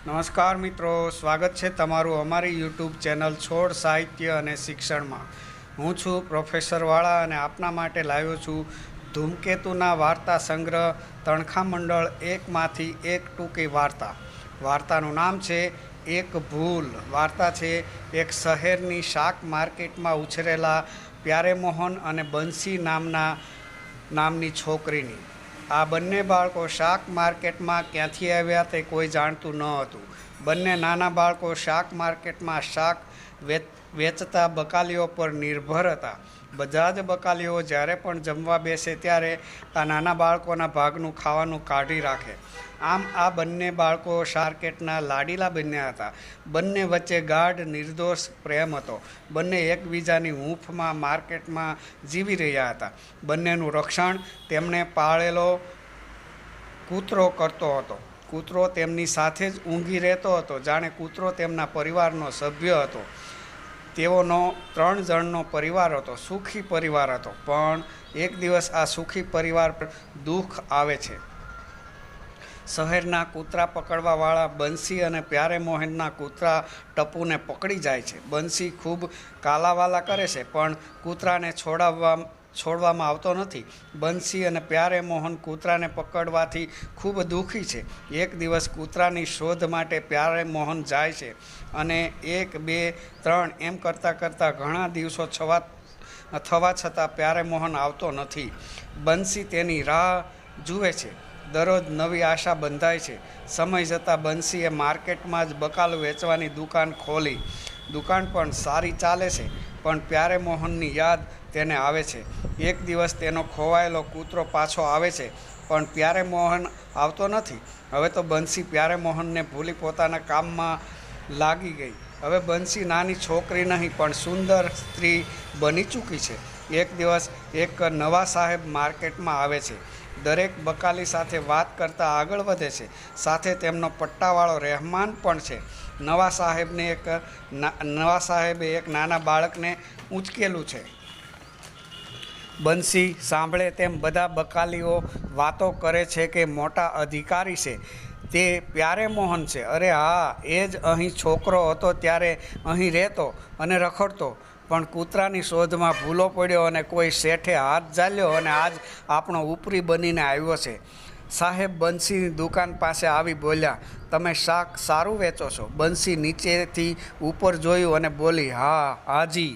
નમસ્કાર મિત્રો, સ્વાગત છે તમારું અમારી યુટ્યુબ ચેનલ છોડ સાહિત્ય અને શિક્ષણમાં. હું છું પ્રોફેસર વાળા અને આપના માટે લાવ્યો છું ધૂમકેતુના વાર્તા સંગ્રહ તણખા મંડળ એકમાંથી એક ટૂંકી વાર્તા. વાર્તાનું નામ છે એક ભૂલ. વાર્તા છે એક શહેરની શાક માર્કેટમાં ઉછરેલા પ્યારેમોહન અને બંસી નામની છોકરીની. આ બંને બાળકો શાક માર્કેટમાં ક્યાંથી આવ્યા તે કોઈ જાણતું ન હતું. બંને નાના બાળકો શાક માર્કેટમાં શાક વેચતા બકાલીઓ પર નિર્ભર હતા. બધા જ બકાલીઓ જ્યારે પણ જમવા બેસે ત્યારે આ નાના બાળકોના ભાગનું ખાવાનું કાઢી રાખે. આમ આ બંને બાળકો માર્કેટના લાડીલા બન્યા હતા. બંને વચ્ચે ગાઢ નિર્દોષ પ્રેમ હતો. બંને એકબીજાની હૂંફમાં માર્કેટમાં જીવી રહ્યા હતા. બંનેનું રક્ષણ તેમણે પાળેલો કૂતરો કરતો હતો. કૂતરો તેમની સાથે જ ઊંઘી રહેતો હતો, જાણે કૂતરો તેમના પરિવારનો સભ્ય હતો. તેઓનો 3 જણનો પરિવાર હતો, સુખી પરિવાર હતો. પણ એક દિવસ આ સુખી પરિવાર પર દુઃખ આવે છે. શહેરના કૂતરા પકડવાવાળા બંસી અને પ્યારેમોહનના કૂતરા ટપુને પકડી જાય છે. બંસી ખૂબ કાલાવાલા કરે છે, પણ કૂતરાને છોડવામાં આવતો નથી. બંસી અને પ્યારેમોહન કૂતરાને પકડવાથી ખૂબ દુઃખી છે. એક દિવસ કૂતરાની શોધ માટે પ્યારેમોહન જાય છે અને 1, 2, 3 એમ કરતાં ઘણા દિવસો થવા છતાં પ્યારેમોહન આવતો નથી. બંસી તેની રાહ જુએ છે. દરરોજ નવી આશા બંધાય છે. સમય જતાં બંસીએ માર્કેટમાં જ બકાલું વેચવાની દુકાન ખોલી. દુકાન પણ સારી ચાલે છે, પણ પ્યારેમોહનની યાદ તેને આવે છે. એક દિવસ તેનો ખોવાયેલો કૂતરો પાછો આવે છે, પણ પ્યારેમોહન આવતો નથી. હવે તો બંસી પ્યારેમોહનને ભૂલી પોતાના કામમાં લાગી ગઈ. હવે બંસી નાની છોકરી નહીં, પણ સુંદર સ્ત્રી બની ચૂકી છે. એક દિવસ એક નવા સાહેબ માર્કેટમાં આવે છે. દરેક બકાલી સાથે વાત કરતા આગળ વધે છે. સાથે તેમનો પટ્ટાવાળો રહેમાન પણ છે. નવા સાહેબે એક નાના બાળકને ઉંચકેલું છે. બંસી સાંભળે તેમ બધા બકાલીઓ વાતો કરે છે કે મોટા અધિકારી છે તે પ્યારેમોહન છે. અરે હા, એ જ અહીં છોકરો હતો ત્યારે અહીં રહેતો અને રખડતો, પણ કૂતરાની શોધમાં ભૂલો પડ્યો અને કોઈ શેઠે હાથ ઝાલ્યો અને આજ આપણો ઉપરી બનીને આવ્યો છે. સાહેબ બંસીની દુકાન પાસે આવી બોલ્યા, તમે શાક સારું વેચો છો? બંસી નીચેથી ઉપર જોયું અને બોલી, હા હાજી.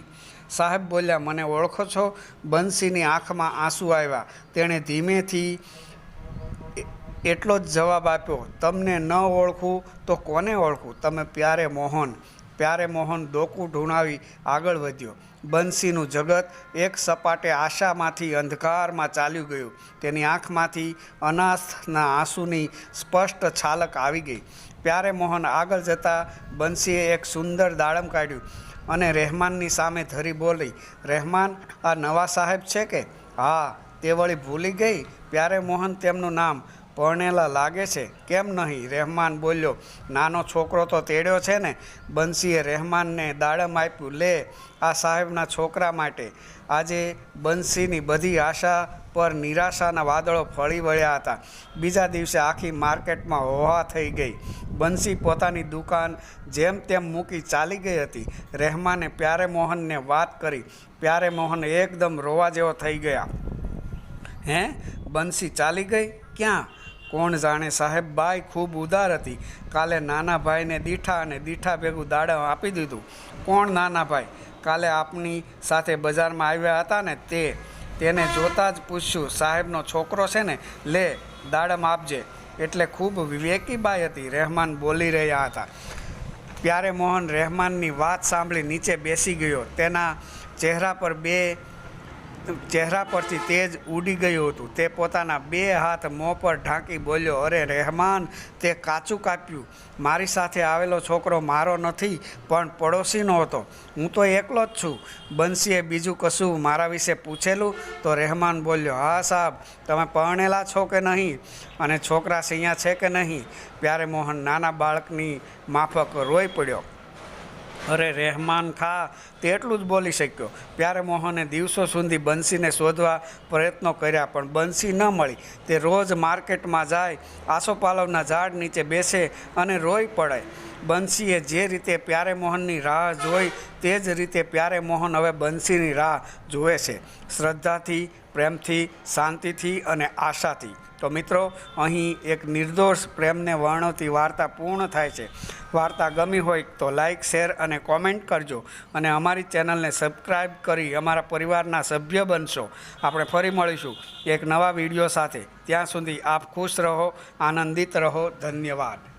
સાહેબ બોલ્યા, મને ઓળખો છો? બંસીની આંખમાં આંસુ આવ્યા. તેણે ધીમેથી એટલો જ જવાબ આપ્યો, તમને ન ઓળખું તો કોને ઓળખું? તમે પ્યારેમોહન. પ્યારેમોહન ડોકું ઢૂંઢાવી આગળ વધ્યો. બંસીનું જગત એક સપાટે આશામાંથી અંધકારમાં ચાલ્યું ગયું. તેની આંખમાંથી અનાથના આંસુની સ્પષ્ટ છાલક આવી ગઈ. પ્યારેમોહન આગળ જતાં બંસીએ એક સુંદર દાડમ કાઢ્યું અને રહેમાનની સામે ધરી બોલી, રહેમાન, આ નવા સાહેબ છે કે? હા. તે વળી ભૂલી ગઈ? પ્યારેમોહન તેમનું નામ. પરણેલા લાગે છે. કેમ નહીં? રહેમાન બોલ્યો, નાનો છોકરો તો તેડ્યો છે ને. બંસીએ રહેમાનને દાડમ આપ્યું. લે, આ સાહેબના છોકરા માટે. આજે બંસીની બધી આશા પર નિરાશાના વાદળો ફળી વળ્યા હતા. બીજા દિવસે આખી માર્કેટમાં હોહા થઈ ગઈ. બંસી પોતાની દુકાન જેમ તેમ મૂકી ચાલી ગઈ હતી. રહેમાને પ્યારેમોહનને વાત કરી. પ્યારેમોહન એકદમ રોવા જેવો થઈ ગયા. હે? બંસી ચાલી ગઈ? ક્યાં? કોણ જાણે સાહેબ, બાઈ ખૂબ ઉદાર હતી. કાલે નાના ભાઈને દીઠા અને દીઠા ભેગું દાડમ આપી દીધું. કોણ નાના ભાઈ? કાલે આપની સાથે બજારમાં આવ્યા હતા ને તેને જોતાં જ પૂછ્યું, સાહેબનો છોકરો છે ને, લે દાડમ આપજે. એટલે ખૂબ વિવેકી બાઈ હતી. રહેમાન બોલી રહ્યા હતા. પ્યારેમોહન રહેમાનની વાત સાંભળી નીચે બેસી ગયો. તેના ચહેરા પરથી તેજ ઉડી ગયું હતું. તે પોતાના 2 હાથ મોં પર ઢાંકી બોલ્યો, અરે રહેમાન, તે કાચું કાપ્યું. મારી સાથે આવેલો છોકરો મારો નથી, પણ પડોશીનો હતો. હું તો એકલો જ છું. બંસીએ બીજું કશું મારા વિશે પૂછેલું? તો રહેમાન બોલ્યો, હા સાહેબ, તમે પરણેલા છો કે નહીં? અને છોકરા સૈયા છે કે નહીં? પ્યારેમોહન નાના બાળકની માફક રોઈ પડ્યો. અરે રહેમાન ખા તે એટલું જ બોલી શક્યો. પ્યારે મોહને દિવસો સુધી બંસીને શોધવા પ્રયત્નો કર્યા, પણ બંસી ન મળી. તે રોજ માર્કેટમાં જાય, આસોપાલવના ઝાડ નીચે બેસે અને રોઈ પડે. બંસીએ જે રીતે પ્યારે મોહનની રાહ જોઈ તે જ રીતે પ્યારે મોહન હવે બંસીની રાહ જુએ છે, શ્રદ્ધાથી, પ્રેમથી, શાંતિથી અને આશાથી. તો મિત્રો, અહીં એક નિર્દોષ પ્રેમને વર્ણવતી વાર્તા પૂર્ણ થાય છે. વાર્તા ગમી હોય તો લાઈક, શેર અને કોમેન્ટ કરજો અને અમારી ચેનલને સબસ્ક્રાઈબ કરી અમારા પરિવારના સભ્ય બનશો. આપણે ફરી મળીશું એક નવા વિડીયો સાથે. ત્યાં સુધી આપ ખુશ રહો, આનંદિત રહો. ધન્યવાદ.